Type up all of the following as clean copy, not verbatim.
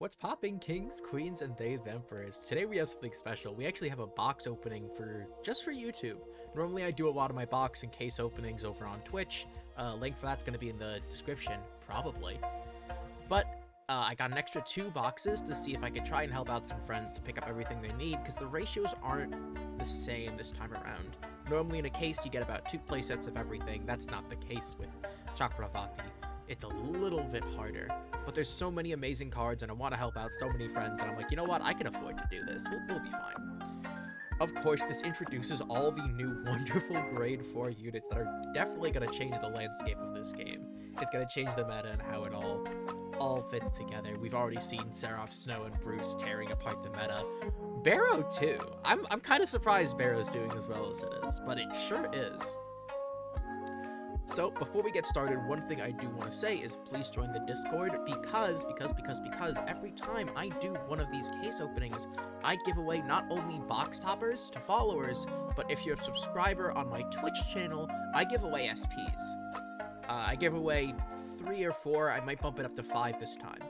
What's popping, kings, queens, and they, the emperors? Today we have something special. We actually have a box opening just for YouTube. Normally I do a lot of my box and case openings over on Twitch. Link for that's going to be in the description, probably. But I got an extra 2 boxes to see if I could try and help out some friends to pick up everything they need, because the ratios aren't the same this time around. Normally in a case you get about 2 playsets of everything. That's not the case with Chakrabarthi. It's a little bit harder, but there's so many amazing cards and I want to help out so many friends, and I'm like, you know what, I can afford to do this. We'll be fine. Of course, this introduces all the new wonderful grade 4 units that are definitely going to change the landscape of this game. It's going to change the meta and how it all fits together. We've already seen Seraph, Snow, and Bruce tearing apart the meta. Barrow too. I'm kind of surprised Barrow's doing as well as it is, but it sure is. So, before we get started, one thing I do want to say is please join the Discord, because every time I do one of these case openings, I give away not only box toppers to followers, but if you're a subscriber on my Twitch channel, I give away SPs. I give away 3 or 4, I might bump it up to 5 this time.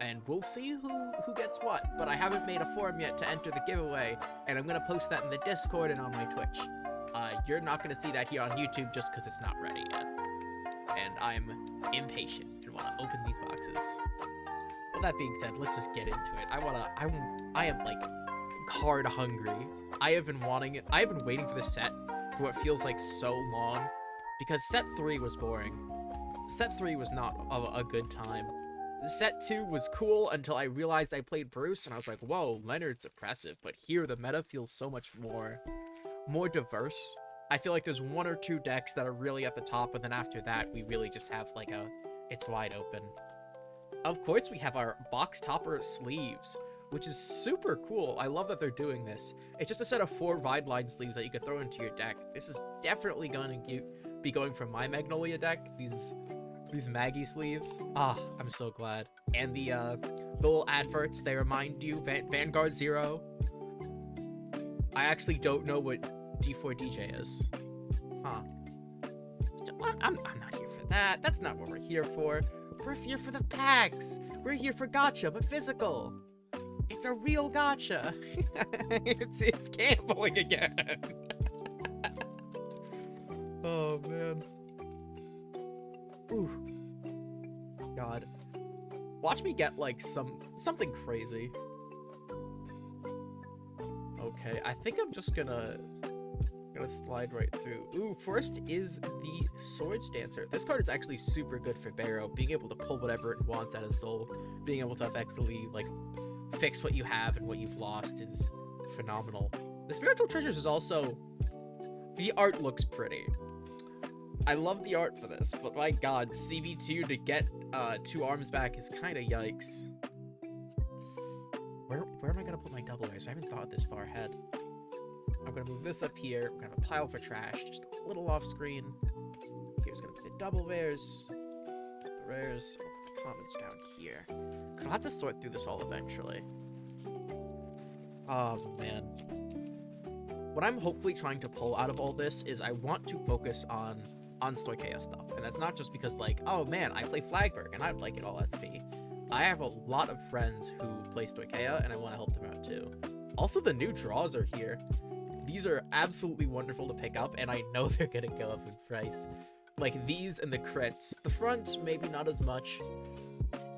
And we'll see who gets what, but I haven't made a form yet to enter the giveaway, and I'm going to post that in the Discord and on my Twitch. You're not going to see that here on YouTube just because it's not ready yet. And I'm impatient and want to open these boxes. Well, that being said, let's just get into it. I am like card hungry. I have been waiting for this set for what feels like so long, because set 3 was boring. Set 3 was not a good time. Set 2 was cool until I realized I played Bruce and I was like, whoa, Leonard's impressive, but here the meta feels so much more diverse. I feel like there's 1 or 2 decks that are really at the top, and then after that we really just have like it's wide open. Of course we have our box topper sleeves, which is super cool. I love that they're doing this. It's just a set of 4 wide line sleeves that you could throw into your deck. This is definitely going to be going from my Magnolia deck, these Maggie sleeves. I'm so glad. And the little adverts, they remind you Vanguard 0. I actually don't know what D4 DJ is. I'm not here for that. That's not what we're here for. We're here for the packs. We're here for gacha, but physical. It's a real gacha. it's gambling again. Oh man. Ooh. God. Watch me get like something crazy. Okay, I think I'm just gonna slide right through. Ooh, first is the Swords Dancer. This card is actually super good for Barrow, being able to pull whatever it wants out of Soul, being able to effectively like fix what you have and what you've lost is phenomenal. The Spiritual Treasures is also, the art looks pretty. I love the art for this, but my god, CB2 to get 2 arms back is kind of yikes. Where am I gonna put my double rares? I haven't thought this far ahead. I'm gonna move this up here. We're gonna have a pile for trash, just a little off screen. Here's gonna be the double rares, the rares, the commons down here. Cause I'll have to sort through this all eventually. Oh man. What I'm hopefully trying to pull out of all this is I want to focus on Stoicheia stuff, and that's not just because like, oh man, I play Flagberg and I'd like it all SP. I have a lot of friends who play Stoicheia, and I want to help them out too. Also, the new draws are here. These are absolutely wonderful to pick up, and I know they're gonna go up in price. Like these and the crits. The front, maybe not as much,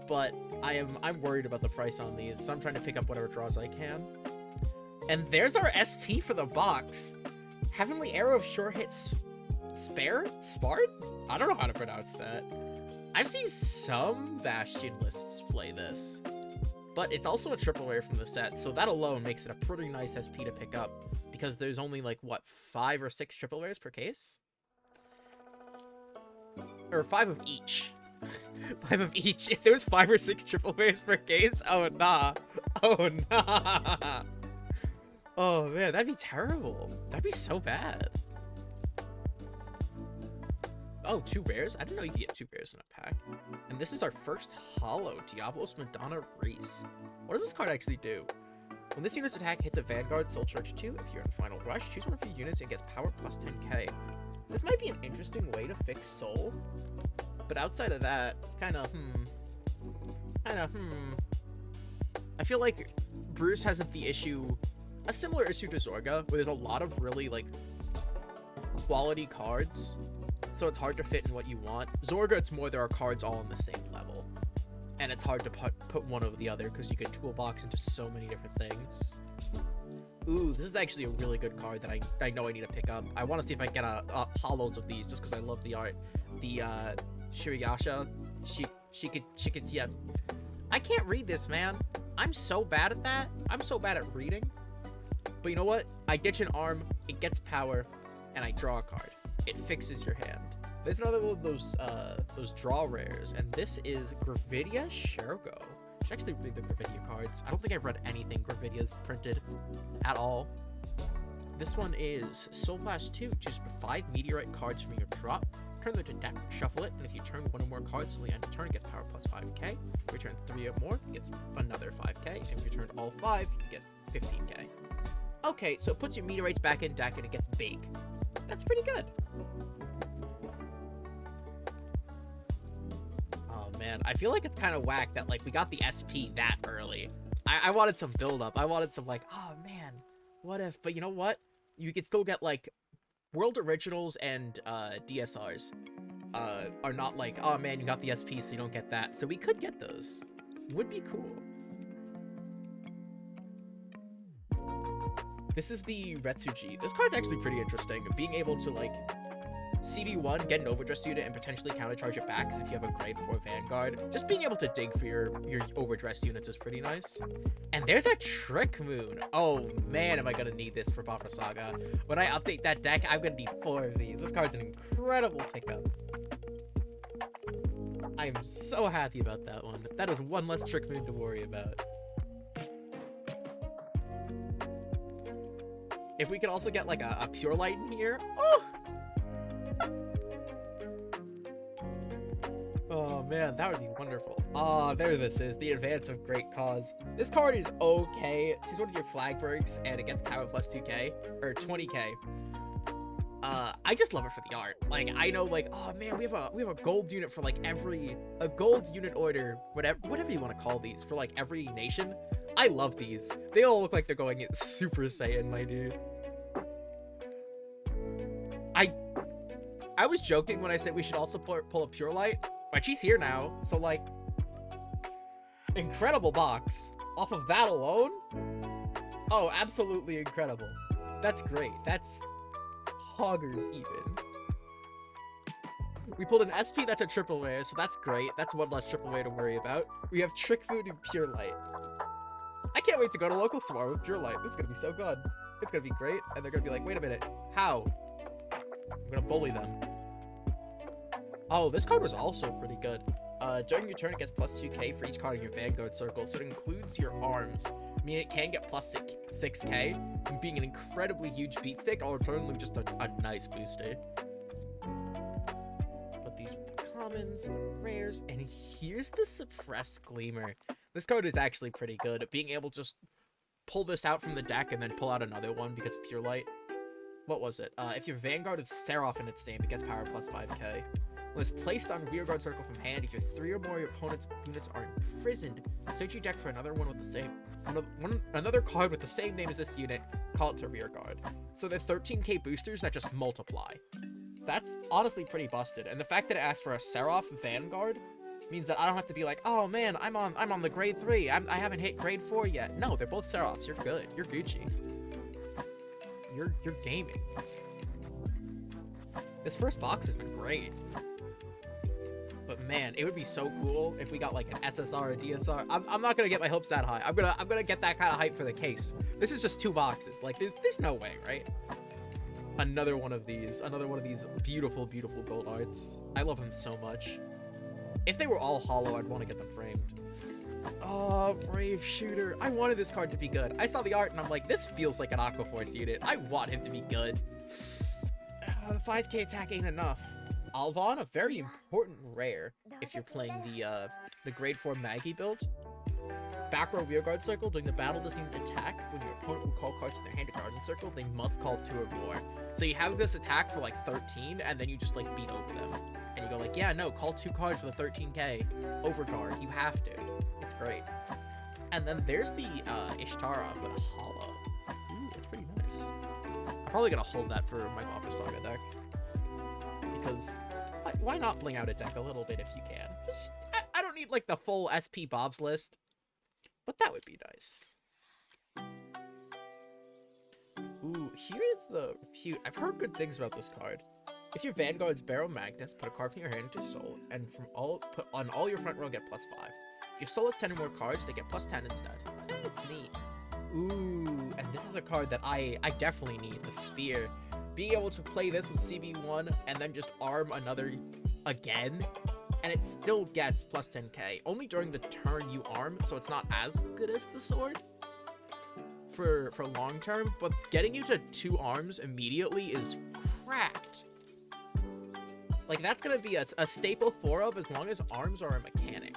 but I'm worried about the price on these, so I'm trying to pick up whatever draws I can. And there's our SP for the box. Heavenly Arrow of Sure Hits Spart? I don't know how to pronounce that. I've seen some Bastion lists play this, but it's also a triple rare from the set, so that alone makes it a pretty nice SP to pick up, because there's only like, what, 5 or 6 triple rares per case? Or 5 of each. 5 of each. If there was 5 or 6 triple rares per case, oh nah. Oh nah. Oh man, that'd be terrible. That'd be so bad. Oh, 2 rares? I didn't know you could get 2 rares in a pack. And this is our first holo, Diablos Madonna Reese. What does this card actually do? When this unit's attack hits a Vanguard Soul Charge 2, if you're in Final Rush, choose one of your units and gets power plus 10k. This might be an interesting way to fix Soul, but outside of that, it's kind of, feel like Bruce has a similar issue to Zorga, where there's a lot of really, like, quality cards, so it's hard to fit in what you want. Zorga, it's more there are cards all on the same level, and it's hard to put one over the other because you can toolbox into so many different things. Ooh, this is actually a really good card that I know I need to pick up. I want to see if I can get holos of these just because I love the art. The Shirayasha, yeah. I can't read this, man. I'm so bad at that. I'm so bad at reading. But you know what? I ditch an arm, it gets power, and I draw a card. It fixes your hand. There's another one of those draw rares, and this is Gravidia Shergo. I should actually read the Gravidia cards. I don't think I've read anything Gravidia's printed at all. This one is Soul Blast 2. Choose 5 meteorite cards from your drop. Turn them to deck, shuffle it, and if you turn one or more cards till the end of turn, it gets power plus 5k. If you turn 3 or more, it gets another 5k. And if you turn all 5, you get 15k. Okay, so it puts your meteorites back in deck and it gets big. That's pretty good. Oh man, I feel like it's kind of whack that like we got the SP that early. I wanted some build up. I wanted some like, oh man, what if? But you know what? You could still get like World Originals and DSRs are not like, oh man, you got the SP so you don't get that. So we could get those. Would be cool. This is the Retsuji. This card's actually pretty interesting. Being able to, like, CB1, get an overdress unit, and potentially countercharge it back, because if you have a grade 4 Vanguard, just being able to dig for your overdress units is pretty nice. And there's a Trick Moon. Oh, man, am I gonna need this for Buffer Saga. When I update that deck, I'm gonna need 4 of these. This card's an incredible pickup. I am so happy about that one. That is one less Trick Moon to worry about. If we could also get, like, a Pure Light in here. Oh! Oh, man, that would be wonderful. Ah, there this is. The Advance of Great Cause. This card is okay. She's one of your flag breaks, and it gets power plus 2k. Or 20k. I just love it for the art. Like, I know, like, oh, man, we have a gold unit for, like, a gold unit order, whatever you want to call these, for, like, every nation. I love these. They all look like they're going Super Saiyan, my dude. I was joking when I said we should also pull a Pure Light, but she's here now, so like, incredible box. Off of that alone? Oh, absolutely incredible. That's great. That's hoggers even. We pulled an SP that's a triple rare, so that's great. That's one less triple rare to worry about. We have Trick Moon and Pure Light. I can't wait to go to locals tomorrow with Pure Light. This is gonna be so good. It's gonna be great, and they're gonna be like, wait a minute, how? I'm gonna bully them. Oh, this card was also pretty good. During your turn, it gets plus 2k for each card in your Vanguard circle, so it includes your arms, meaning it can get plus 6k, and being an incredibly huge beat stick, I'll return with just a nice booster. But these commons, the rares, and here's the Suppressed Gleamer. This card is actually pretty good. Being able to just pull this out from the deck and then pull out another one because of Pure Light. What was it? If your Vanguard is Seraph in its name, it gets power plus 5k. When it's placed on rearguard circle from hand, if your 3 or more of your opponent's units are imprisoned, search your deck for another one with the same another card with the same name as this unit, call it to rearguard. So they're 13k boosters that just multiply. That's honestly pretty busted. And the fact that it asks for a Seraph Vanguard means that I don't have to be like, oh man, I'm on the grade 3. I haven't hit grade 4 yet. No, they're both Seraphs. You're good. You're Gucci. You're gaming. This first box has been great. But man, it would be so cool if we got like an SSR or DSR. I'm not gonna get my hopes that high. I'm gonna get that kind of hype for the case. This is just 2 boxes. Like there's no way, right? Another one of these beautiful, beautiful gold arts. I love them so much. If they were all hollow, I'd want to get them framed. Oh, Brave Shooter. I wanted this card to be good. I saw the art and I'm like, this feels like an Aqua Force unit. I want him to be good. The 5k attack ain't enough. Alvon, a very important rare if you're playing the grade 4 Maggie build. Back row rearguard circle. During the battle doesn't even attack. When your opponent will call cards to their hand to guardian circle, they must call 2 or more. So you have this attack for like 13, and then you just like beat over them. And you go like, yeah, no, call 2 cards for the 13k. Overguard. You have to. It's great. And then there's the Ishtara, but hollow. Ooh, that's pretty nice. I'm probably gonna hold that for my Mafia Saga deck. Because why not bling out a deck a little bit if you can? Just, I don't need like the full SP Bobs list, but that would be nice. Ooh, here is the cute. I've heard good things about this card. If your Vanguard's Barrow Magnets, put a card from your hand into Soul, and put on all your front row, get +5. If your Soul has 10 or more cards, they get +10 instead. It's neat. Ooh, and this is a card that I definitely need, the Sphere. Being able to play this with CB1 and then just arm another again, and it still gets +10k. Only during the turn you arm, so it's not as good as the sword for long term, but getting you to 2 arms immediately is cracked. Like, that's gonna be a staple 4-of as long as arms are a mechanic.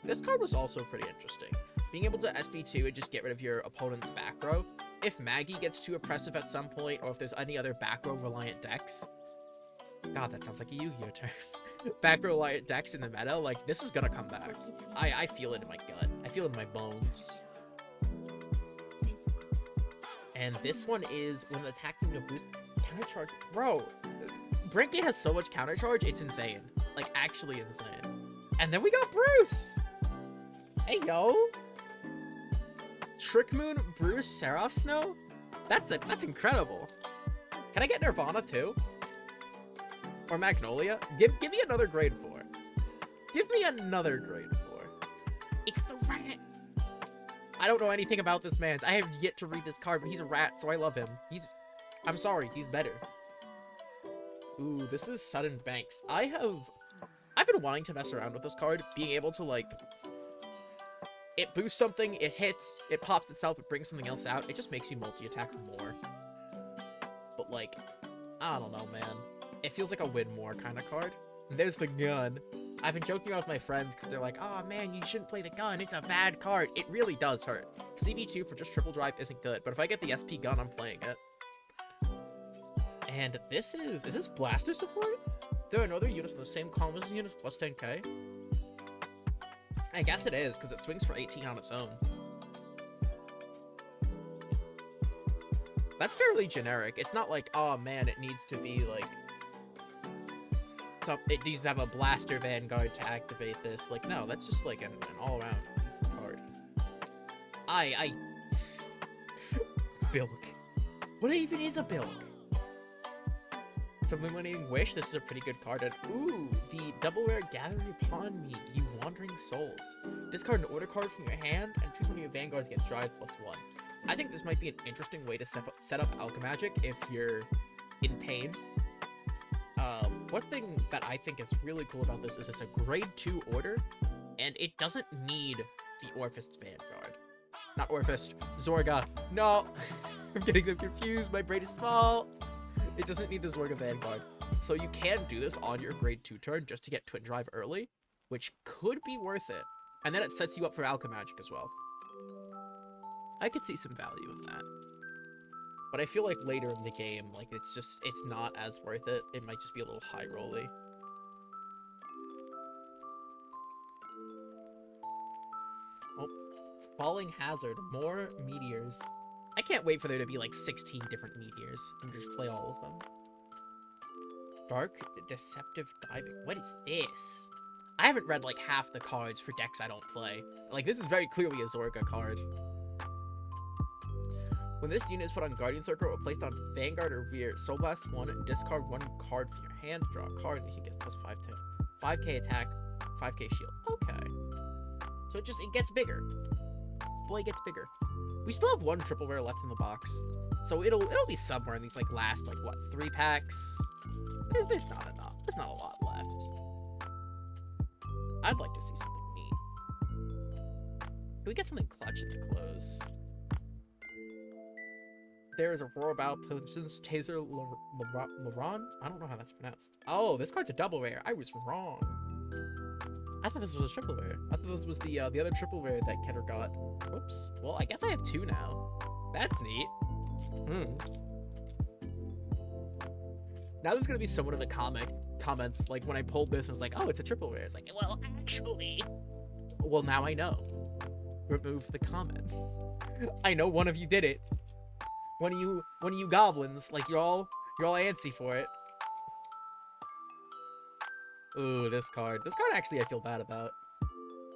This card was also pretty interesting. Being able to SP2 and just get rid of your opponent's back row. If Maggie gets too oppressive at some point, or if there's any other back row reliant decks. God, that sounds like a Yu-Gi-Oh term. Back row reliant decks in the meta, like, this is gonna come back. I feel it in my gut. I feel it in my bones. And this one is when attacking the boost counter charge. Bro, Brinkgate has so much counter charge, it's insane. Like, actually insane. And then we got Bruce! Hey, yo! Trickmoon, Bruce, Seraph Snow? That's incredible. Can I get Nirvana too? Or Magnolia? Give me another grade 4. Give me another grade 4. It's the rat! I don't know anything about this man's. I have yet to read this card, but he's a rat, so I love him. I'm sorry, he's better. Ooh, this is Sudden Banks. I've been wanting to mess around with this card, being able to, like, it boosts something, it hits, it pops itself, it brings something else out. It just makes you multi-attack more. But, like, I don't know, man. It feels like a win more kind of card. There's the gun. I've been joking around with my friends because they're like, oh man, you shouldn't play the gun. It's a bad card. It really does hurt. CB2 for just triple drive isn't good, but if I get the SP gun, I'm playing it. And this is this Blaster support? There are no other units in the same column as units +10k? I guess it is, because it swings for 18 on its own. That's fairly generic. It's not like, oh man, it needs to be like, it needs to have a Blaster Vanguard to activate this. Like, no, that's just like an all-around decent card. Bilk. What even is a Bilk? Sublimating Wish, this is a pretty good card. And ooh, the double rare Gathering Upon Me, you Wandering Souls. Discard an order card from your hand and choose one of your Vanguards to get drive +1. I think this might be an interesting way to set up Alchemagic if you're in pain. One thing that I think is really cool about this is it's a grade 2 order, and it doesn't need the Orphist Vanguard. Not Orphist, Zorga. No, I'm getting them confused. My brain is small. It doesn't need the Zorga Vanguard. So you can do this on your grade 2 turn just to get Twin Drive early, which could be worth it. And then it sets you up for Alchemagic as well. I could see some value in that. But I feel like later in the game, like, it's not as worth it. It might just be a little high rolly. Oh, Falling Hazard, more meteors. I can't wait for there to be like 16 different meteors and just play all of them. Dark Deceptive Diving. What is this? I haven't read like half the cards for decks I don't play. Like, this is very clearly a Zorga card. When this unit is put on Guardian Circle or placed on Vanguard or Veer, Soul Blast 1 and discard 1 card from your hand, draw a card, and you get +5 to 5k attack, 5k shield. Okay. So it gets bigger. Boy, it gets bigger. We still have 1 triple rare left in the box. So it'll be somewhere in these like last like what, 3 packs? There's not enough. There's not a lot left. I'd like to see something neat. Can we get something clutch in the close? There is a Roar Bow, Pilson's Taser Laron? I don't know how that's pronounced. Oh, this card's a double rare. I was wrong. I thought this was a triple rare. I thought this was the other triple rare that Keter got. Whoops. Well, I guess I have 2 now. That's neat. Now there's gonna be someone in the comments, like, when I pulled this, and was like, oh, it's a triple rare. It's like, well, actually. Well, now I know. Remove the comment. I know one of you did it. One of you goblins, like, you're all antsy for it. Ooh, this card. This card actually I feel bad about.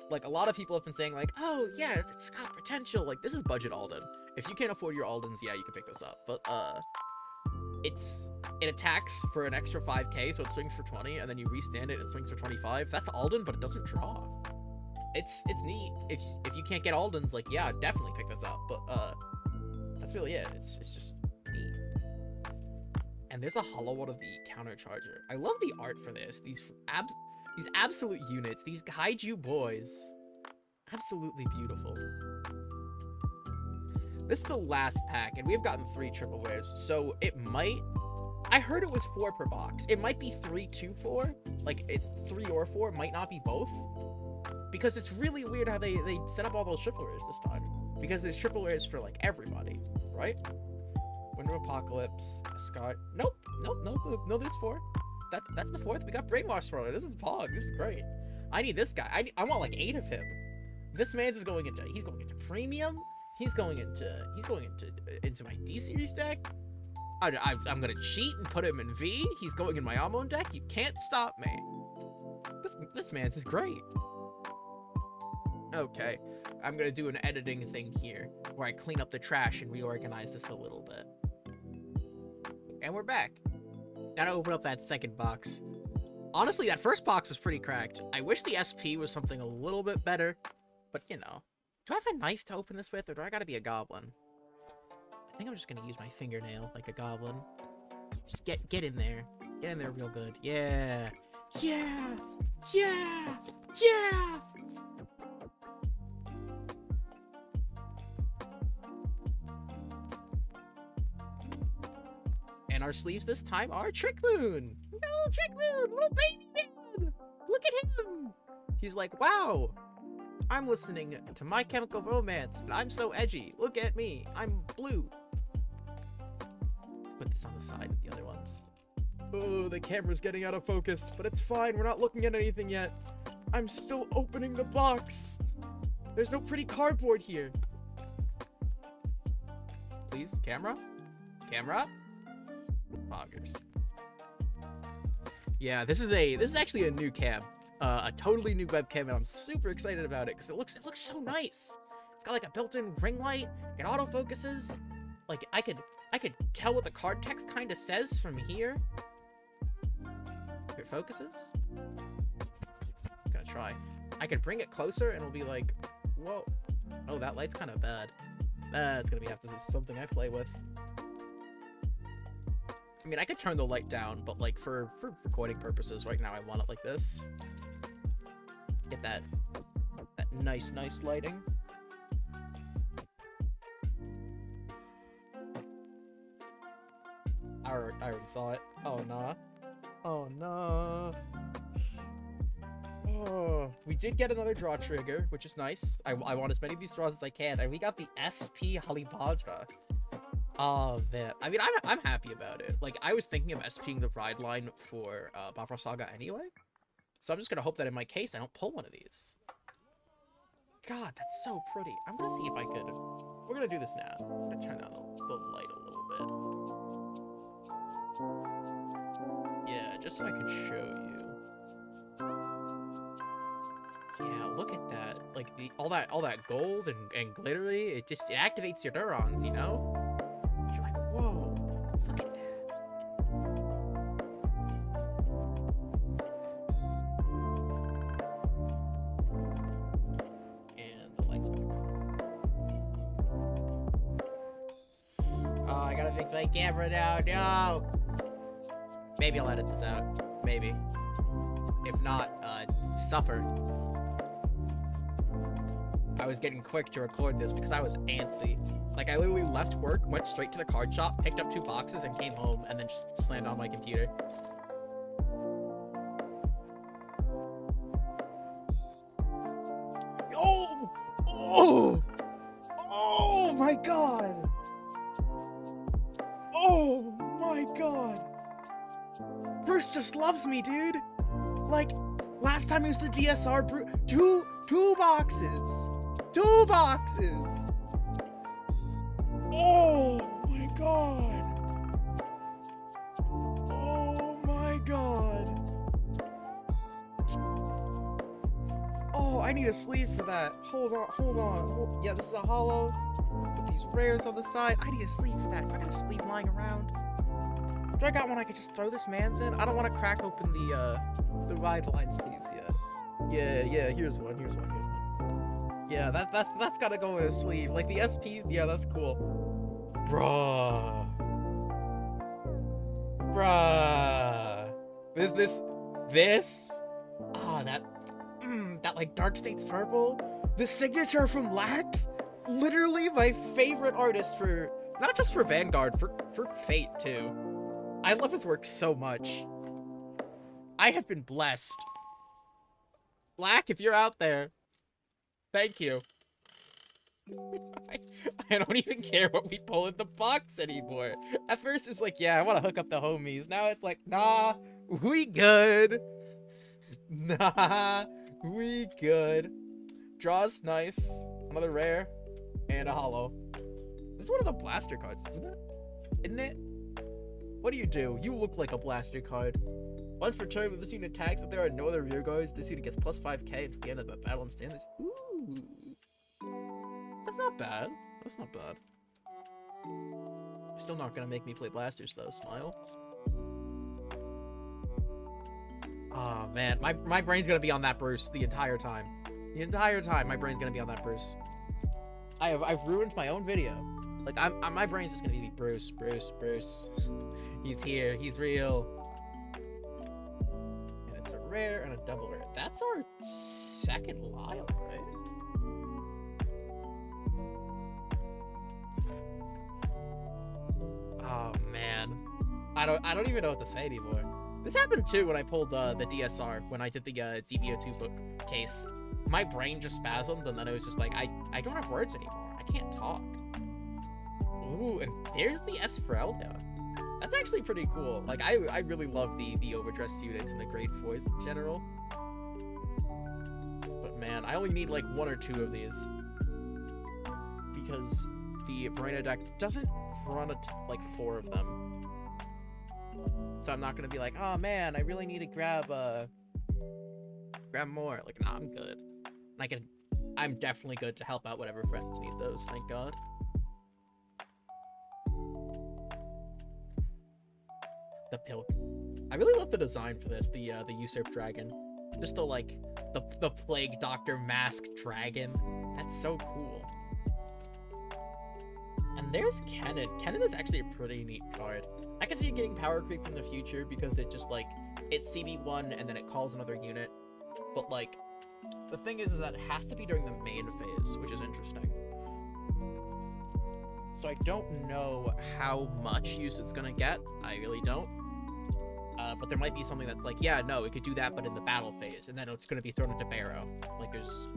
Like, a lot of people have been saying, like, oh, yeah, it's got potential. Like, this is budget Alden. If you can't afford your Aldens, yeah, you can pick this up. But, it attacks for an extra 5k, so it swings for 20, and then you restand it, it swings for 25. That's Alden, but it doesn't draw. It's neat. If you can't get Aldens, like, yeah, definitely pick this up. But, that's really it. It's just neat. And there's a hollow one of the countercharger. I love the art for this. These absolute units, these kaiju boys. Absolutely beautiful. This is the last pack, and we've gotten 3 triple rares, so it might... I heard it was 4 per box. It might be 3, 2, 4. Like, it's 3 or 4. Might not be both. Because it's really weird how they set up all those triple rares this time. Because there's triple rares for, like, everybody, right? Winter Apocalypse, Scott. Nope, there's 4. That's the 4th. We got Brainwash Roller. This is Pog. This is great. I need this guy. I want like 8 of him. This man's is going into premium. He's going into my D series deck. I'm gonna cheat and put him in V. He's going in my Amon deck. You can't stop me. This man's is great. Okay, I'm gonna do an editing thing here where I clean up the trash and reorganize this a little bit. And we're back. Gotta open up that second box. Honestly, that first box is pretty cracked. I wish the SP was something a little bit better, but you know. Do I have a knife to open this with, or do I gotta be a goblin? I think I'm just gonna use my fingernail like a goblin. Just get in there. Get in there real good. Yeah! Yeah! Yeah! Yeah! And our sleeves this time are Trick Moon! Little Trick Moon! Little baby man! Look at him! He's like, wow! I'm listening to My Chemical Romance, and I'm so edgy. Look at me. I'm blue. Put this on the side with the other ones. Oh, the camera's getting out of focus, but it's fine. We're not looking at anything yet. I'm still opening the box. There's no pretty cardboard here. Please, camera? Camera? Poggers. Yeah, this is actually a new cam. A totally new webcam, and I'm super excited about it because it looks so nice. It's got like a built-in ring light. It autofocuses. Like I could tell what the card text kind of says from here. If it focuses, it's gonna try. I could bring it closer, and it'll be like, whoa. Oh, that light's kind of bad. That's gonna have to be something I play with. I mean, I could turn the light down, but like for recording purposes, right now I want it like this. Get that nice lighting. I already saw it. Oh nah. Oh no. Oh, we did get another draw trigger, which is nice. I want as many of these draws as I can, and we got the SP Halibadra. Oh man, I mean, I'm happy about it. Like, I was thinking of SPing the ride line for Bafra Saga anyway, so I'm just gonna hope that in my case I don't pull one of these. God, that's so pretty. I'm gonna see if I could. We're gonna do this now. I'm gonna turn down the light a little bit. Yeah, just so I can show you. Yeah, look at that. Like all that gold and glittery. It activates your neurons, you know. You're like, whoa, look at that. And the lights back on. Oh, I gotta fix my camera now. No. Maybe I'll edit this out. Maybe. If not, suffer. I was getting quick to record this because I was antsy. Like, I literally left work, went straight to the card shop, picked up 2 boxes, and came home, and then just slammed on my computer. Oh! Oh! Oh my god! Oh my god! Bruce just loves me, dude. Like, last time he was the DSR two boxes. 2 boxes. Oh my god. Oh my god. Oh, I need a sleeve for that. Hold on. Yeah, this is a hollow. Put these rares on the side. I need a sleeve for that. Do I got a sleeve lying around? Do I got one I could just throw this man's in? I don't want to crack open the Ride-Line sleeves yet. Yeah, here's one. Yeah, that's gotta go in a sleeve. Like the SPs, yeah, that's cool. Bruh. This? Ah, that like Dark States purple. The signature from Lack. Literally my favorite artist for, not just for Vanguard, for Fate too. I love his work so much. I have been blessed. Lack, if you're out there, thank you. I don't even care what we pull in the box anymore. At first it was like, yeah, I want to hook up the homies. Now it's like, nah, we good. Nah, we good. Draw's nice. Another rare. And a hollow. This is one of the blaster cards, isn't it? Isn't it? What do? You look like a blaster card. Once per turn, when this unit attacks, if there are no other rear guards, this unit gets plus 5k until the end of the battle and stand this. Ooh. That's not bad. That's not bad. You're still not gonna make me play blasters though, smile. Oh man, my brain's gonna be on that Bruce the entire time. The entire time my brain's gonna be on that Bruce. I've ruined my own video. Like my brain's just gonna be Bruce. He's here, he's real. And it's a rare and a double rare. That's our second Lyle, right? Oh man. I don't even know what to say anymore. This happened too when I pulled the DSR, when I did the BT04 book case. My brain just spasmed, and then it was just like, I don't have words anymore. I can't talk. Ooh, and there's the Esmeralda. That's actually pretty cool. Like, I really love the overdressed units and the grade 4s in general. But man, I only need like 1 or 2 of these. Because the Verena deck doesn't run like 4 of them. So I'm not gonna be like, oh man, I really need to grab more. Like, nah, I'm good. I'm definitely good to help out whatever friends need those, thank God. The Pilk. I really love the design for this, the Usurp Dragon. Just the Plague Doctor masked dragon. That's so cool. And there's Kennen. Kennen is actually a pretty neat card. I can see it getting power creep in the future because it just, like, it's CB1 and then it calls another unit. But, like, the thing is that it has to be during the main phase, which is interesting. So I don't know how much use it's gonna get. I really don't. But there might be something that's like, yeah, no, it could do that, but in the battle phase, and then it's gonna be thrown into Barrow. Like, there's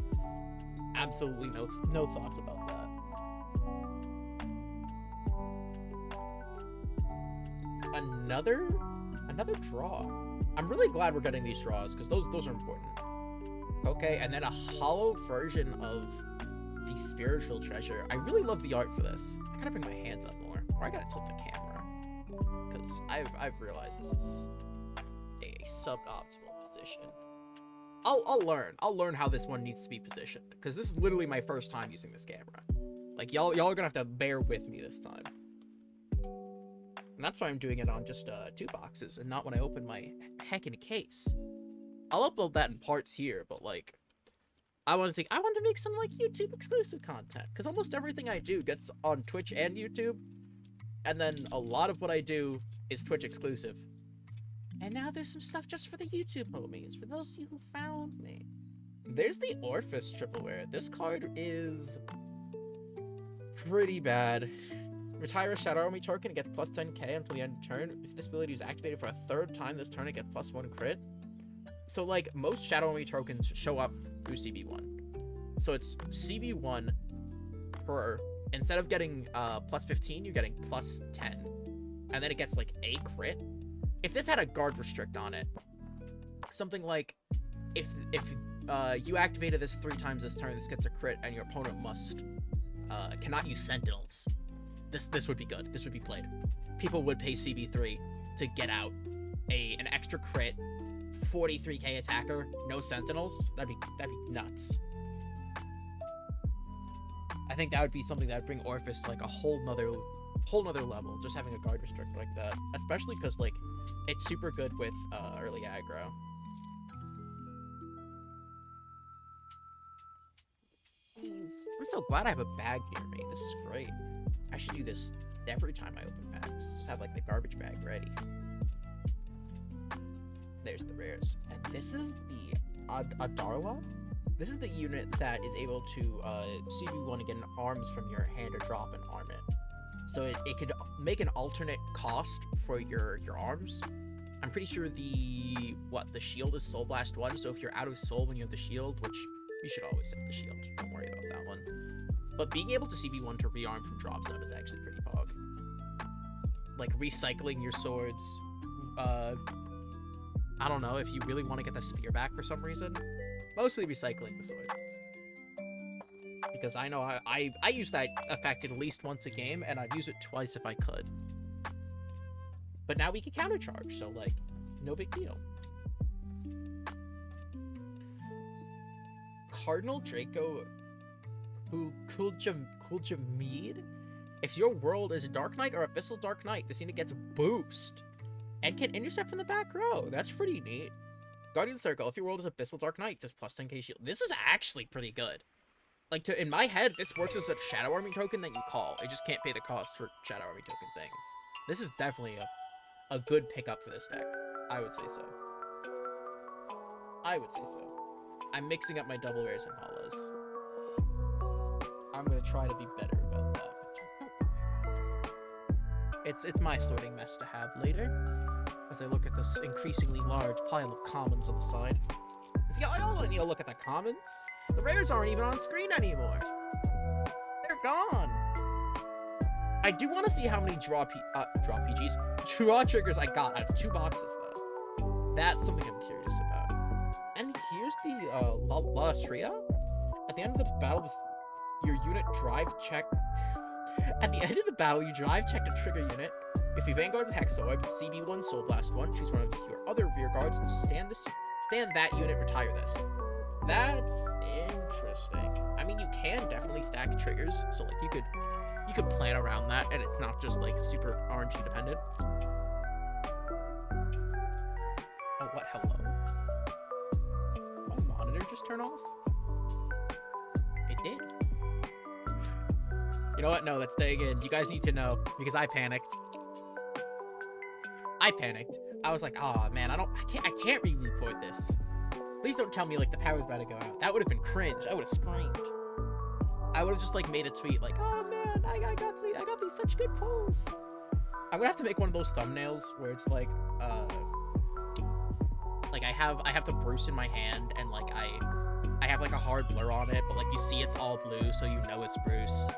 absolutely no thoughts about that. Another draw. I'm really glad we're getting these draws, because those are important. Okay, and then a hollow version of the Spiritual Treasure. I really love the art for this. I gotta bring my hands up more, or I gotta tilt the camera, because I've realized this is a suboptimal position. I'll learn how this one needs to be positioned, because this is literally my first time using this camera. Like, y'all are gonna have to bear with me this time. And that's why I'm doing it on just 2 boxes and not when I open my heckin' case. I'll upload that in parts here, but like, I want to make some like YouTube exclusive content, because almost everything I do gets on Twitch and YouTube, and then a lot of what I do is Twitch exclusive. And now there's some stuff just for the YouTube homies, for those of you who found me. There's the Orphis triple rare. This card is pretty bad. Retire a Shadow Army token, it gets plus 10k until the end of turn. If this ability is activated for a 3rd time this turn, it gets plus 1 crit. So, like, most Shadow Army tokens show up through CB1. So it's CB1 per... Instead of getting plus 15, you're getting plus 10. And then it gets, like, a crit. if this had a guard restrict on it, something like if you activated this 3 times this turn, this gets a crit, and your opponent cannot use sentinels. This would be good. This would be played. People would pay CB3 to get out an extra crit, 43k attacker, no sentinels. That'd be nuts. I think that would be something that would bring Orphis to like a whole nother level, just having a guard restrict like that. Especially because like it's super good with early aggro. I'm so glad I have a bag near me. This is great. I should do this every time I open packs. Just have like the garbage bag ready. There's the rares. And this is the Adarla. This is the unit that is able to CB1 and get an arms from your hand or drop and arm it. So it could make an alternate cost for your arms. I'm pretty sure the shield is Soul Blast 1, so if you're out of soul when you have the shield, which you should always have the shield, don't worry about that one. But being able to CB1 to rearm from drop zone is actually pretty pog. Like recycling your swords, I don't know, if you really want to get the spear back for some reason, mostly recycling the sword. Because I know I use that effect at least once a game, and I'd use it twice if I could. But now we can countercharge, so like, no big deal. Cardinal Draco Kuljamid? If your world is Dark Knight or Abyssal Dark Knight, this unit gets a boost. And can intercept from the back row. That's pretty neat. Guardian Circle, if your world is Abyssal Dark Knight, does plus 10k shield. This is actually pretty good. Like, in my head, this works as a Shadow Army token that you call. It just can't pay the cost for Shadow Army token things. This is definitely a good pickup for this deck. I would say so. I would say so. I'm mixing up my double rares and hollows. I'm gonna try to be better about that. It's my sorting mess to have later, as I look at this increasingly large pile of commons on the side. See, I don't need to look at the commons. The rares aren't even on screen anymore. They're gone. I do want to see how many draw triggers I got out of 2 boxes, though. That's something I'm curious about. And here's the Latria. At the end of the battle, your unit drive check. At the end of the battle, you drive check to trigger unit. If you Vanguard the Hexorb, CB1, Soul Blast 1, choose one of your other rear guards and stand that unit, retire this. That's interesting. I mean, you can definitely stack triggers, so like you could plan around that, and it's not just like super RNG dependent. Oh, what? Hello? My monitor just turned off? It did. You know what? No, let's stay again. You guys need to know, because I panicked. I was like, oh man, I can't re-record this. Please don't tell me like the power's about to go out. That would have been cringe. I would have screamed. I would have just like made a tweet like, oh man, I got these such good pulls. I'm gonna have to make one of those thumbnails where it's like I have the Bruce in my hand, and like I have like a hard blur on it, but like you see it's all blue, so you know it's Bruce.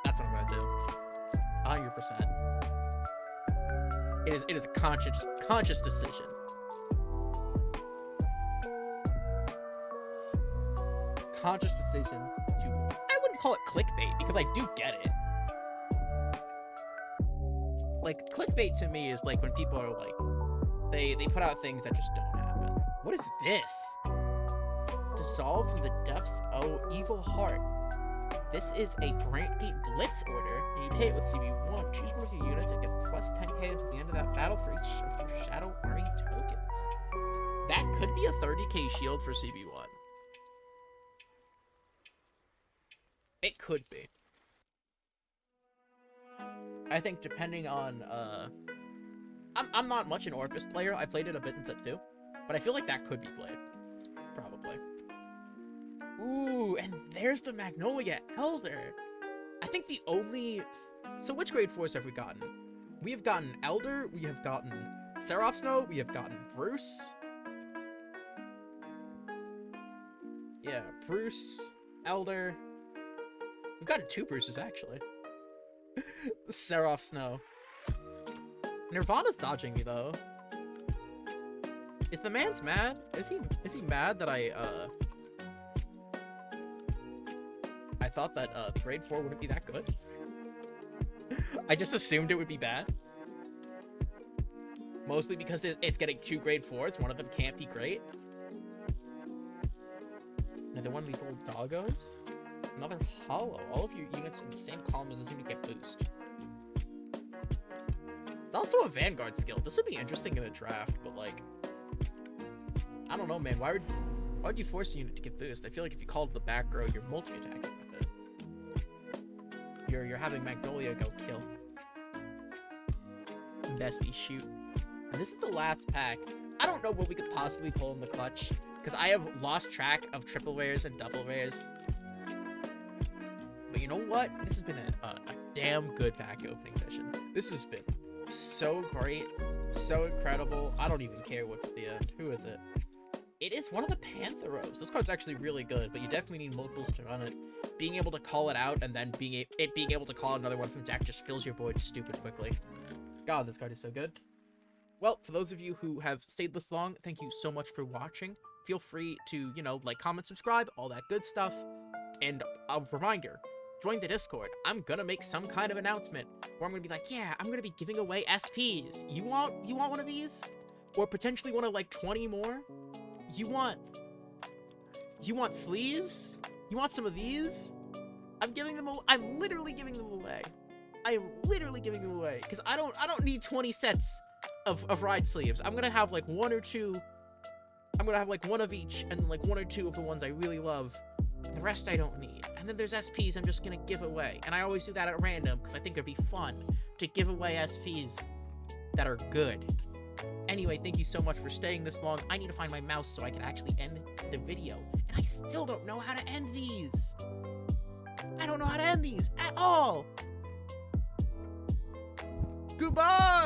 That's what I'm gonna do. 100%. It is a conscious decision. Conscious decision to, I wouldn't call it clickbait, because I do get it. Like, clickbait to me is like when people are like, they put out things that just don't happen. What is this? Dissolve from the depths, oh evil heart. This is a Brant Gate Blitz order, and you pay it with CB1. Choose one of your units and gets plus 10k until the end of that battle for each of your Shadow Army tokens. That could be a 30k shield for CB1. It could be. I think depending on, I'm not much an Orphis player. I played it a bit in set 2, but I feel like that could be played. Probably. Ooh, and there's the Magnolia Elder. I think the only... So which grade 4s have we gotten? We have gotten Elder, we have gotten Seraph Snow, we have gotten Bruce. Yeah, Bruce, Elder. We've gotten 2 Bruces, actually. Seraph Snow. Nirvana's dodging me, though. Is the man's mad? Is he mad that I thought that grade 4 wouldn't be that good? I just assumed it would be bad. Mostly because it's getting 2 grade 4s. One of them can't be great. Another one of these little doggos. Another hollow. All of your units in the same column doesn't seem to get boost. It's also a Vanguard skill. This would be interesting in a draft, but like, I don't know, man. Why would you force a unit to get boost? I feel like if you called the back row, you're multi-attacking with it. You're having Magnolia go kill. Bestie, shoot. And this is the last pack. I don't know what we could possibly pull in the clutch, because I have lost track of triple rares and double rares. But you know what? This has been a damn good pack opening session. This has been so great, so incredible. I don't even care what's at the end. Who is it? It is one of the Pantheros. This card's actually really good, but you definitely need multiples to run it. Being able to call it out and then being able to call another one from deck just fills your board stupid quickly. God, this card is so good. Well, for those of you who have stayed this long, thank you so much for watching. Feel free to, you know, like, comment, subscribe, all that good stuff. And a reminder, join the Discord. I'm gonna make some kind of announcement where I'm gonna be like, yeah, I'm gonna be giving away SPs. You want one of these? Or potentially one of like 20 more? You want sleeves? You want some of these? I'm literally giving them away. I am literally giving them away because I don't need 20 sets of ride sleeves. I'm gonna have like one or two. I'm gonna have like one of each and like one or two of the ones I really love. The rest I don't need. And then there's SPs I'm just gonna give away. And I always do that at random because I think it'd be fun to give away SPs that are good. Anyway, thank you so much for staying this long. I need to find my mouse so I can actually end the video. And I still don't know how to end these. I don't know how to end these at all. Goodbye!